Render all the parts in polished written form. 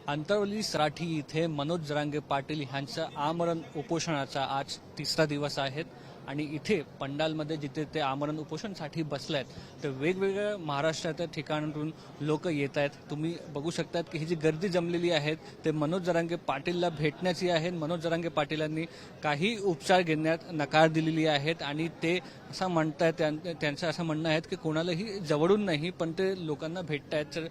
अंतरवली सराठी इथे मनोज जरांगे पाटील यांच्या आमरण उपोषणाचा आज तिसरा दिवस आहे आणि इथे पंडालमध्ये जिथे ते आमरण उपोषणासाठी बसले आहेत तर वेगवेगळ्या महाराष्ट्राच्या ठिकाणातून लोक येत आहेत। तुम्ही बघू शकतात की ही जी गर्दी जमलेली आहे ते मनोज जरांगे पाटीलला भेटण्याची आहे। मनोज जरांगे पाटीलांनी काही उपचार घेण्यात नकार दिलेली आहेत आणि ते असं म्हणतात, त्यांचं असं म्हणणं आहे की कोणालाही जवळून नाही पण ते लोकांना भेटतायत। तर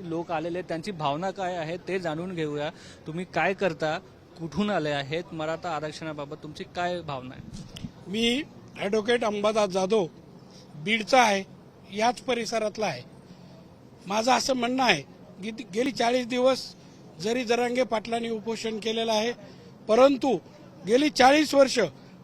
लोक आलेले त्यांची भावना काय आहे ते जाणून घेऊया। तुम्ही काय करता, कुठून आले आहेत, मराठा आरक्षणाबाबत तुमची काय भावना आहे? मी ॲडव्होकेट अंबादास जाधव बीडचा आहे, याच परिसरातला आहे। माझं असं म्हणणं आहे की गेली 40 दिवस जरी जरांगे पाटलांनी उपोषण केलेलं आहे, परंतु गेली 40 वर्ष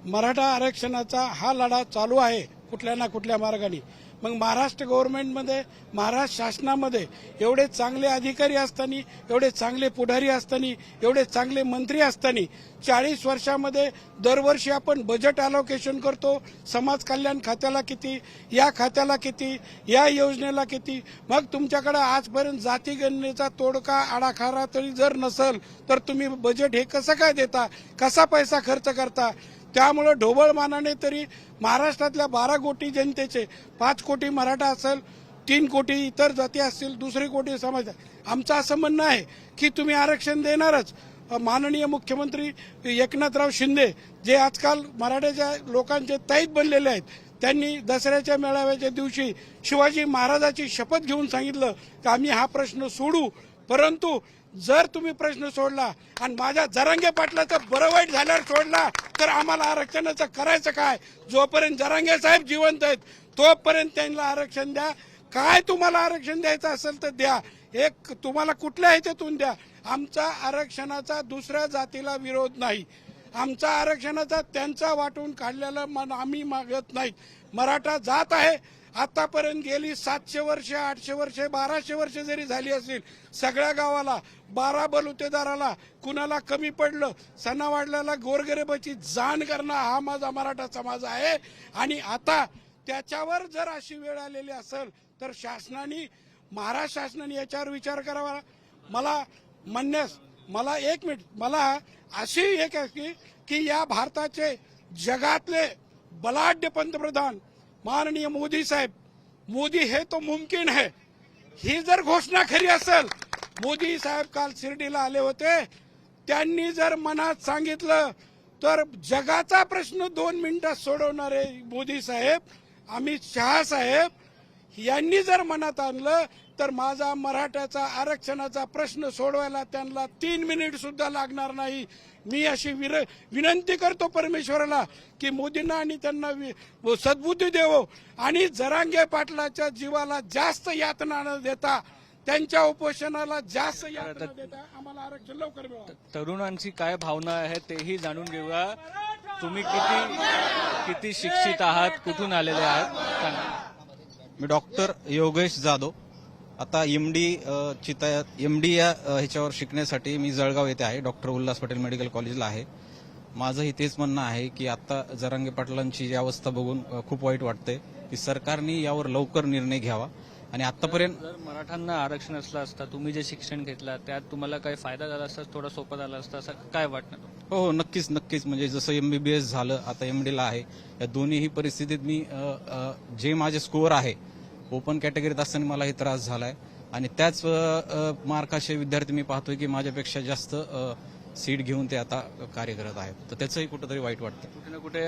मराठा आरक्षणाचा हा लढा चालू आहे कुठल्या ना कुठल्या मार्गाने। मग महाराष्ट्र गव्हर्नमेंटमध्ये, महाराष्ट्र शासनामध्ये एवढे चांगले अधिकारी असताना, एवढे चांगले पुढारी असताना, एवढे चांगले मंत्री असताना 40 वर्षामध्ये दरवर्षी आपण बजेट अलोकेशन करतो। समाज कल्याण खात्याला किती, या खात्याला किती, या योजनेला किती। मग तुमच्याकडे आजपर्यंत जाती गणनेचा तोडका आडाखारा तरी जर नसेल तर तुम्ही बजेट हे कसं काय देता, कसा पैसा खर्च करता? त्यामुळे ढोबळ मानाने तरी महाराष्ट्रातल्या 12 कोटी जनतेचे 5 कोटी मराठा असेल, 3 कोटी इतर जाती असतील, 2 कोटी समाज। आमचं असं म्हणणं आहे की तुम्ही आरक्षण देणारच। माननीय मुख्यमंत्री एकनाथराव शिंदे जे आजकाल मराठ्याच्या लोकांचे दैत बनलेले आहेत, त्यांनी दसऱ्याच्या मेळाव्याच्या दिवशी शिवाजी महाराजाची शपथ घेऊन सांगितलं की आम्ही हा प्रश्न सोडू। परंतु जर तुम्ही प्रश्न सोडला आणि माझ्या जरांगे पाटलाचं बरं वाईट झाल्यावर सोडला तर आम्हाला आरक्षणाचं करायचं काय? जोपर्यंत जरांगे साहेब जिवंत आहेत तोपर्यंत त्यांना आरक्षण द्या। काय तुम्हाला आरक्षण द्यायचं असेल तर द्या, एक तुम्हाला कुठल्या ह्याच्यातून द्या। आमचा आरक्षणाचा दुसऱ्या जातीला विरोध नाही, आमचा आरक्षणाचा त्यांचा वाटून काढलेला आम्ही मागत नाहीत। मराठा जात आहे, आतापर्यंत गेली 700 वर्ष, 800 वर्ष, 1200 वर्ष जरी झाली असतील, सगळ्या गावाला 12 बलुतेदाराला कुणाला कमी पडलं, सणावाडल्याला गोरगरिबाची जाण करणं हा माझा मराठा समाज आहे। आणि आता त्याच्यावर जर अशी वेळ आलेली असेल तर शासनाने, महाराष्ट्र शासनाने याच्यावर विचार करावा। मला एक मिनिट, मला अशी एक आहे की या भारताचे जगातले बलाढ्य पंतप्रधान माननीय मोदी साहेब, मोदी है तो मुमकिन है, ही जर घोषणा खरी असेल, मोदी साहेब काल शिर्डीला आले होते, त्यांनी जर मनात सांगितलं तर जगाचा प्रश्न 2 मिनिटात सोडवणारे मोदी साहेब, अमित शहा साहेब यांनी जर मनात आणलं तर माझा मराठ्याचा आरक्षणाचा प्रश्न सोडवायला त्यांना 3 मिनिट सुद्धा लागणार नाही। मी अशी विनंती करतो परमेश्वराला की मोदींना आणि त्यांना सद्बुद्धी देवो आणि जरांगे पाटलाच्या जीवाला जास्त यातना न देता, त्यांच्या उपोषणाला जास्त यातना देता आम्हाला आरक्षण लवकर मिळावं। तरुणांची काय भावना आहे तेही जाणून घेऊया। तुम्ही किती शिक्षित आहात, कुठून आलेले आहात सांगा। मी डॉक्टर योगेश जाधव, आता एमडी या ह्याच्यावर शिकण्यासाठी मी जळगाव येथे आहे, डॉक्टर उल्हास पटेल मेडिकल कॉलेजला आहे। माझंही तेच म्हणणं आहे की आता जरांगे पाटलांची जी अवस्था बघून खूप वाईट वाटतंय की सरकारने यावर लवकर निर्णय घ्यावा। आणि आतापर्यंत जर मराठ्यांना आरक्षण असलं असता, तुम्ही जे शिक्षण घेतलं त्यात तुम्हाला काही फायदा झाला असता, थोडा सोपा झाला असता असं काय वाटतं? हो, नक्कीच। म्हणजे जसं MBBS झालं, आता MD ला आहे, या दोन्हीही परिस्थितीत मी जे माझे स्कोअर आहे ओपन कॅटेगरीत असताना मला हे त्रास झालाय आणि त्याच मार्काचे विद्यार्थी मी पाहतोय की माझ्यापेक्षा जास्त सीट घेऊन ते आता कार्य करत आहेत, तर त्याचंही कुठेतरी वाईट वाटतं। कुठे ना कुठे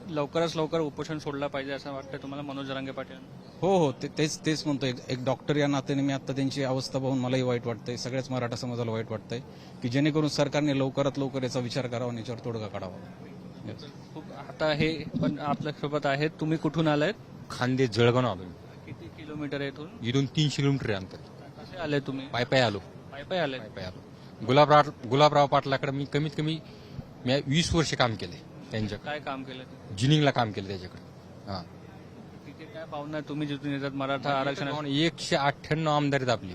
लवकरच लवकर उपोषण सोडलं पाहिजे असं वाटतं तुम्हाला मनोज जरांगे पाटील? हो, तेच म्हणतोय। एक डॉक्टर या नात्याने मी आता त्यांची अवस्था पाहून मलाही वाईट वाटतंय, सगळ्याच मराठा समाजाला वाईट वाटतंय की जेणेकरून सरकारने लवकरात लवकर याचा विचार करावा आणि याच्यावर तोडगा काढावा। आता हे पण आपल्यासोबत आहेत, तुम्ही कुठून आलात? खांदे जळगाव आलो। किती किलोमीटर आहे इथून 300 किलोमीटर आहे अंतर। कसे आले तुम्ही? पायी आलो। पायी आले? पायी आलो। गुलाबराव पाटलाकडे मी कमीत कमी 20 वर्ष काम केले त्यांच्या। काय काम केलं? जिनिंगला काम केलं त्याच्याकडे। हा, तिथे काय भावना तुम्ही जिथून येतात मराठा आरक्षण? 198 आमदार आहेत आपली।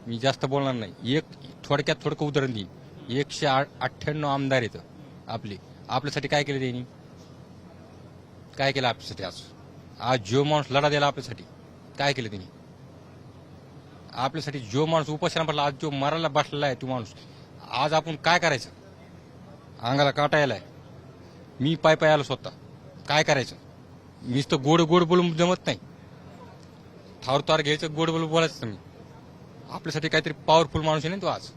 मी जास्त बोलणार नाही, थोडक्यात उदाहरण देईन। 198 आमदार आहेत आपले। आपल्यासाठी काय केलं त्यांनी? काय केलं आपल्यासाठी? आज जो माणूस लढा दिला आपल्यासाठी काय केलं त्यांनी? आपल्यासाठी जो माणूस उपोषण पडला, आज जो मरायला बसलेला आहे तो माणूस, आज आपण काय करायचं? अंगाला काटा यायलाय. मी पाय आलो स्वतः, काय करायचं? मीच तर गोड गोड बोलून जमत नाही. थावर तार घ्यायचं, गोड बोलून बोलायचं. मी आपल्यासाठी काहीतरी पॉवरफुल माणूस आहे ना तो आज.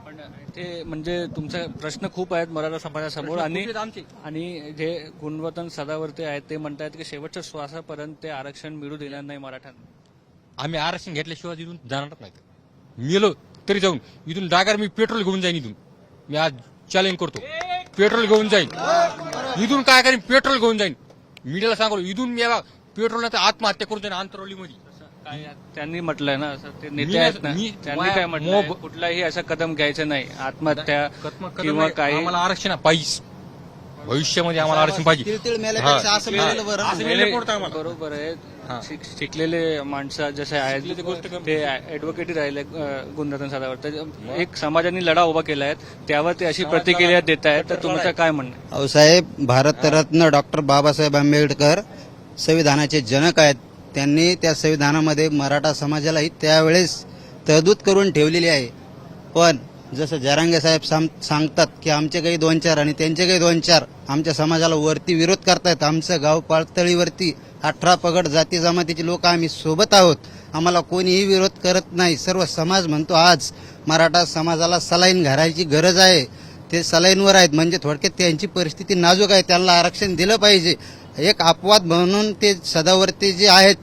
पण ते म्हणजे तुमचे प्रश्न खूप आहेत मराठा समाजासमोर आणि जे गुणवंतन सदावर्ते आहेत ते म्हणतात की शेवटच्या श्वासापर्यंत ते आरक्षण मिळू देणार नाही मराठ्यांना. आम्ही आरक्षण घेतल्याशिवाय इथून जाणार नाहीत. मेलो तरी जाऊन इथून डागर मी पेट्रोल घेऊन जाईन. इथून मी आज चॅलेंज करतो, पेट्रोल घेऊन जाईन. इथून काय करीन? पेट्रोल घेऊन जाईन. मीडियाला सांगतो इथून मी पेट्रोलने आत्महत्या करून जाईन आंतरवलीमध्ये. काय त्यांनी म्हटलंय ना, असं ते नेते आहेत ना, त्यांनी काय म्हटलं? कुठलाही असं कदम घ्यायचं नाही, आत्महत्या किंवा काही. आम्हाला आरक्षण पाहिजे, भविष्यामध्ये आम्हाला आरक्षण पाहिजे. बरोबर आहे. शिकलेले माणसं जसे आहेत ते ऍडव्होकेट राहिले गुणरत्न सदावर्ते. एक समाजाने लढा उभा केला आहे, त्यावर ते अशी प्रतिक्रिया देत आहेत. तर तुमचं काय म्हणणं आहे? अहो साहेब, भारतरत्न डॉक्टर बाबासाहेब आंबेडकर संविधानाचे जनक आहेत. त्यांनी त्या संविधानामध्ये मराठा समाजालाही त्यावेळेस तरतूद करून ठेवलेली आहे. पण जसं जरांगे साहेब सांगतात की आमचे काही 2-4 आणि त्यांचे काही 2-4 आमच्या समाजाला वरती विरोध करतायत. आमचं गाव पातळीवरती 18 पगड जाती जमातीचे लोक आम्ही सोबत आहोत. आम्हाला कोणीही विरोध करत नाही. सर्व समाज म्हणतो आज मराठा समाजाला सलाईन घालायची गरज आहे. ते सलाईनवर आहेत, म्हणजे थोडक्यात त्यांची परिस्थिती नाजूक आहे, त्यांना आरक्षण दिलं पाहिजे. एक अपवाद म्हणून ते सदावर्ते जे आहेत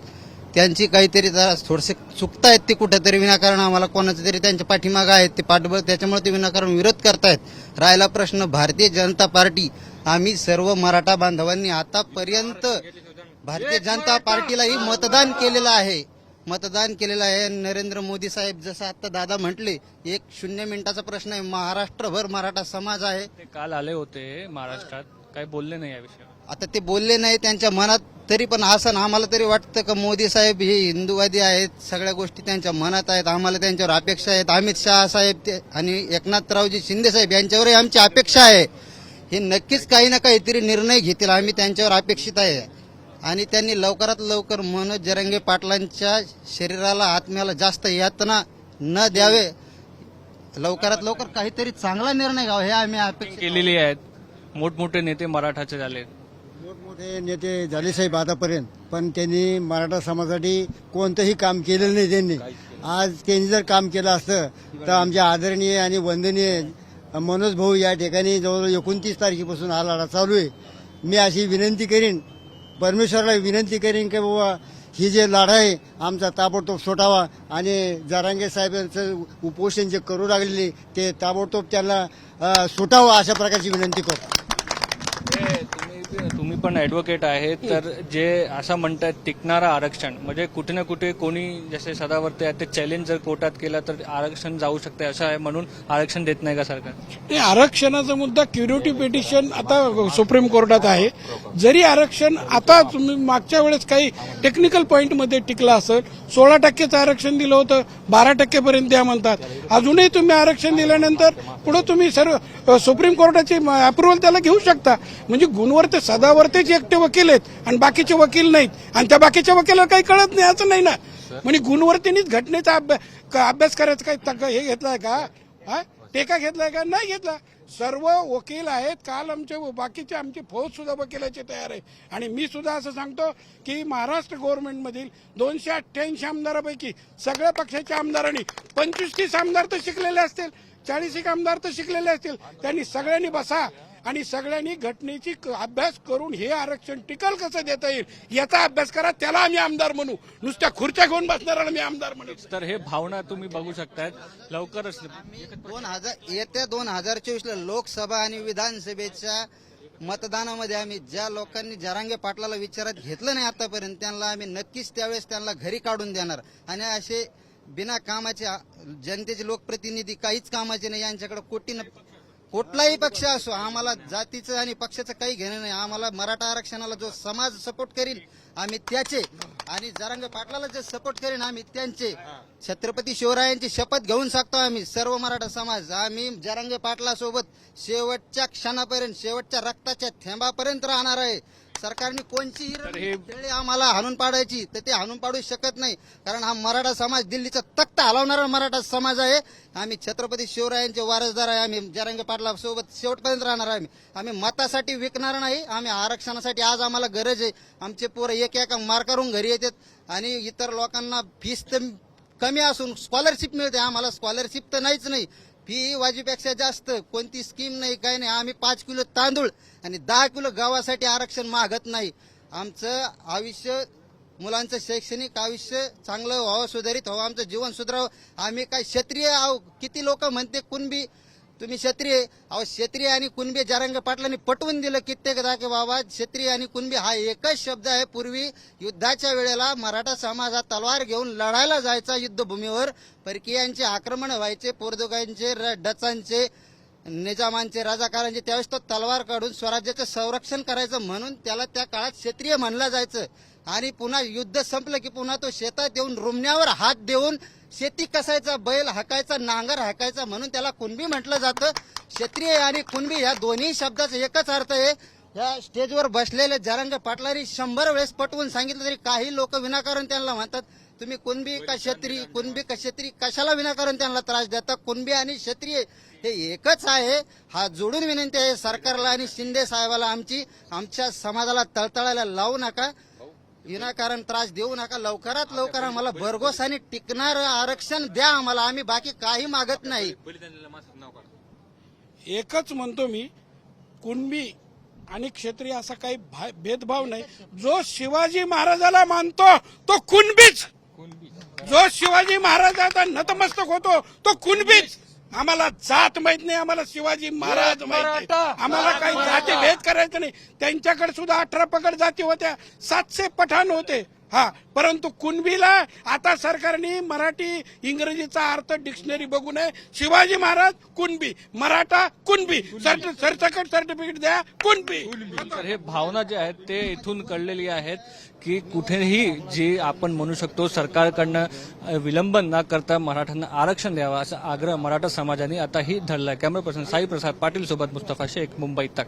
त्यांची काहीतरी जरा थोडेसे चुकतायत. ते कुठेतरी विनाकारण आम्हाला कोणाचं तरी त्यांच्या पाठीमागं आहेत ते पाठबळ, त्याच्यामुळे ते विनाकारण विरोध करतायत. राहिला प्रश्न भारतीय जनता पार्टी, आम्ही सर्व मराठा बांधवांनी आतापर्यंत भारतीय जनता पार्टीलाही मतदान केलेलं आहे. नरेंद्र मोदी साहेब जसं आता दादा म्हटले, 1 मिनिटाचा प्रश्न आहे. महाराष्ट्रभर मराठा समाज आहे. ते काल आले होते महाराष्ट्रात, काही बोलले नाही या विषयावर. आता ते बोलले नाही त्यांच्या मनात, तरी पण असं आम्हाला तरी वाटतं का मोदी साहेब हे हिंदूवादी आहेत, सगळ्या गोष्टी त्यांच्या मनात आहेत. आम्हाला त्यांच्यावर अपेक्षा आहेत. अमित शहा साहेब आणि एकनाथरावजी शिंदे साहेब यांच्यावरही आमची अपेक्षा आहे. हे नक्कीच काही ना काहीतरी निर्णय घेतील, आम्ही त्यांच्यावर अपेक्षित आहे. आणि त्यांनी लवकरात लवकर मनोज जरांगे पाटलांच्या शरीराला आत्म्याला जास्त यातना न द्यावे, लवकरात लवकर काहीतरी चांगला निर्णय घ्यावा हे आम्ही अपेक्षा केलेली आहेत. मोठमोठे नेते मराठाचे झाले, मोठमोठे नेते झाले साहेब आतापर्यंत, पण त्यांनी मराठा समाजासाठी कोणतंही काम केलेलं नाही. त्यांनी आज त्यांनी जर काम केलं असतं तर आमच्या आदरणीय आणि वंदनीय मनोज भाऊ या ठिकाणी जवळजवळ 29 तारखेपासून हा लढा चालू आहे. मी अशी विनंती करीन, परमेश्वराला विनंती करीन की बाबा ही जे लढा आहे आमचा ताबडतोब सोटावा आणि जरांगे साहेबांचं उपोषण जे करू लागलेले ते ताबडतोब त्यांना सुटावं अशा प्रकारची विनंती करतो. तुम्ही पण ऍडव्होकेट आहेत, तर जे असं म्हणतात टिकणारं आरक्षण म्हणजे कुठे ना कुठे कोणी जसे सदावर्ते आहेत ते चॅलेंज जर कोर्टात केलं तर आरक्षण जाऊ शकते असं आहे, म्हणून आरक्षण देत नाही का सरकार? ते आरक्षणाचा मुद्दा क्युरिटी पिटिशन आता सुप्रीम कोर्टात आहे. जरी आरक्षण आता तुम्ही मागच्या वेळेस काही टेक्निकल पॉईंटमध्ये टिकलं असेल, 16% आरक्षण दिलं होतं, 12% पर्यंत द्या म्हणतात. अजूनही तुम्ही आरक्षण दिल्यानंतर पुढे तुम्ही सर्व सुप्रीम कोर्टाची अप्रुव्हल त्याला घेऊ शकता. म्हणजे गुणवंत सदावर्तेचे एकटे वकील आहेत आणि बाकीचे वकील नाहीत, आणि त्या बाकीच्या वकिलाला काही कळत नाही असं नाही ना. म्हणजे गुणवंतीनीच घटनेचा अभ्यास करायचा काही हे घेतलाय का? टेका घेतलाय का? नाही घेतला. सर्व वकील आहेत. काल बाकीचे आमची फौज सुद्धा वकिलाची तयार आहे. आणि मी सुद्धा असं सांगतो की महाराष्ट्र गव्हर्नमेंटमधील 288 आमदारापैकी सगळ्या पक्षाच्या आमदारांनी 25-30 आमदार तर शिकलेले असतील, 40 आमदार तर शिकलेले असतील. त्यांनी सगळ्यांनी बसा आणि सगळ्यांनी घटनेची अभ्यास करून हे आरक्षण टिकल कसं देता येईल याचा अभ्यास करा. त्याला आम्ही आमदार म्हणू, नुसत्या खुर्च्या घेऊन बसणाऱ्याला मी आमदार म्हणू. तर हे भावना तुम्ही बघू शकताय. लवकरच 2024 लोकसभा आणि विधानसभेच्या मतदानामध्ये आम्ही ज्या लोकांनी जरांगे पाटलाला विचारात घेतलं नाही आतापर्यंत, त्यांना आम्ही नक्कीच त्यावेळेस त्यांना घरी काढून देणार. आणि असे बिना कामाचे जनतेचे लोकप्रतिनिधी काहीच कामाचे नाही, यांच्याकडे कुठलाही पक्ष असो, आम्हाला जातीचं आणि पक्षाचं काही घेणं नाही. आम्हाला मराठा आरक्षणाला जो समाज सपोर्ट करील आम्ही त्याचे, आणि जरांगे पाटलाला जे सपोर्ट करीन आम्ही त्यांचे. छत्रपती शिवरायांची शपथ घेऊन सांगतो आम्ही सर्व मराठा समाज, आम्ही जरांगे पाटलासोबत शेवटच्या क्षणापर्यंत, शेवटच्या रक्ताच्या थेंबापर्यंत राहणार आहे. सरकारने कोणतीही तर हे- खेळी आम्हाला हाणून पाडायची तर ते हाणून पाडू शकत नाही, कारण हा मराठा समाज दिल्लीचा तख्त हलवणारा मराठा समाज आहे. आम्ही छत्रपती शिवरायांचे वारसदार आहे. आम्ही जरांगे पाटला सोबत शेवटपर्यंत राहणार आहे. आम्ही मतासाठी विकणार नाही. आम्ही आरक्षणासाठी आज आम्हाला गरज आहे. आमचे पोरं एक एका मार्कावरून घरी येतात आणि इतर लोकांना फीस तर कमी असून स्कॉलरशिप मिळते, आम्हाला स्कॉलरशिप तर नाहीच नाही. फी वाजीपेक्षा जास्त कोणती स्कीम नाही, काही नाही. आम्ही 5 किलो तांदूळ आणि 10 किलो गव्हासाठी आरक्षण मागत नाही. आमचं आयुष्य, मुलांचं शैक्षणिक आयुष्य चांगलं व्हावं, सुधारित व्हावं, आमचं जीवन सुधारावं. आम्ही काय क्षत्रिय आहो? किती लोक म्हणते कुणबी तुम्ही क्षत्रिय अहो. क्षत्रिय आणि कुणबी जरांगे पाटलांनी पटवून दिलं कित्येकदा की बाबा क्षत्रिय आणि कुणबी हा एकच शब्द आहे. पूर्वी युद्धाच्या वेळेला मराठा समाज हा तलवार घेऊन लढायला जायचा युद्धभूमीवर. परकीयांचे आक्रमण व्हायचे, पोर्तुगाईंचे, डचांचे, निजामांचे, राजाकारांचे. त्यावेळेस तो तलवार काढून स्वराज्याचं संरक्षण करायचं म्हणून त्याला त्या काळात क्षत्रिय म्हणलं जायचं. आणि पुन्हा युद्ध संपलं की पुन्हा तो शेतात येऊन रुमण्यावर हात देऊन शेती कसायचा, बैल हाकायचा, नांगर हाकायचा म्हणून त्याला कुणबी म्हटलं जातं. क्षत्रिय आणि कुणबी ह्या दोन्ही शब्दाचा एकच अर्थ आहे. या स्टेजवर बसलेले जरांगे पाटलांनी 100 वेळेस पटवून सांगितलं तरी काही लोक विनाकारण त्यांना म्हणतात तुम्ही कुणबी का क्षत्रिय, कुणबी का क्षत्रिय, कशाला विनाकारण त्यांना त्रास देता. कुणबी आणि क्षत्रिय हे एकच आहे. हा जोडून विनंती आहे सरकारला आणि शिंदे साहेबाला आमच्या समाजाला तळतळायला लावू नका, विनाकारण त्रास देऊ नका. लवकरात लवकर आम्हाला भरघोस आणि टिकणार आरक्षण द्या आम्हाला. आम्ही बाकी काही मागत नाही. एकच म्हणतो मी, कुणबी आणि क्षत्रिय असा काही भेदभाव नाही. जो शिवाजी महाराजाला मानतो तो कुणबीच, जो शिवाजी महाराजाचा नतमस्तक होतो तो कुणबीच. आम्हाला जात माहित नाही, आम्हाला शिवाजी महाराज माहित नाही. आम्हाला काही जाती भेद करायचं नाही. त्यांच्याकडे सुद्धा 18 पगड जाती होत्या, 700 पठाण होते. हा, परंतु कुणबीला आता सरकारने मराठी इंग्रजीचा अर्थ डिक्शनरी बघू नये. शिवाजी महाराज कुणबी, मराठा कुणबी, सरसकट सर्टिफिकेट द्या कुणबी. तर हे भावना जे आहेत ते इथून कळलेली आहेत की कुठेही जे आपण म्हणू शकतो सरकारकडनं विलंब न करता मराठ्यांना आरक्षण द्यावं असा आग्रह मराठा समाजाने आताही धरलाय. कॅमेरा पर्सन साई प्रसाद पाटील सोबत मुस्तफा शेख, मुंबई तक.